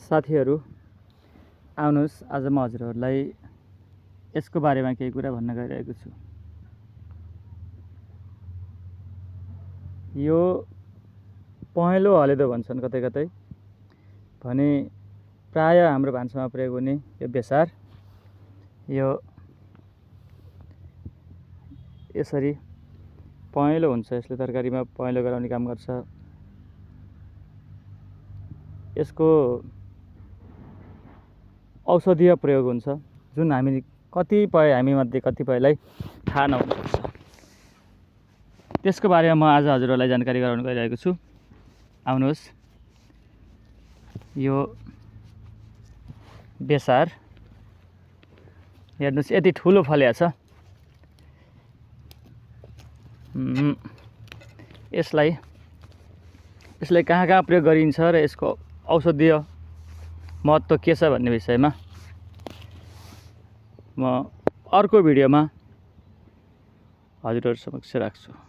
साथीहरू आउनुहोस् आज म हजुरहरूलाई यसको बारेमा केही कुरा भन्न गइरहेको छु। यो पहेँलो हलेदो भन्छन् कतै कतै, भने प्राय हाम्रो भान्सामा प्रयोग हुने यो बेसार यो यसरी पहेँलो हुन्छ। यसले तरकारीमा पहेँलो गराउने काम गर्छ। यसको औषधीय प्रयोग हुन्छ जुन हामीमध्ये कतिपयलाई थाहा नहुन्छ। त्यसको बारेमा म आज हजुरहरूलाई जानकारी गराउन गइरहेको छु। आउनुहोस्, यो बेसार हेर्नुहोस् यति ठुलो फलेको छ। यसलाई कहाँ कहाँ प्रयोग गरिन्छ र यसको औषधीय महत्त्व के छ भन्ने विषयमा म अर्को भिडियोमा हजुरहरू समक्ष राख्छु।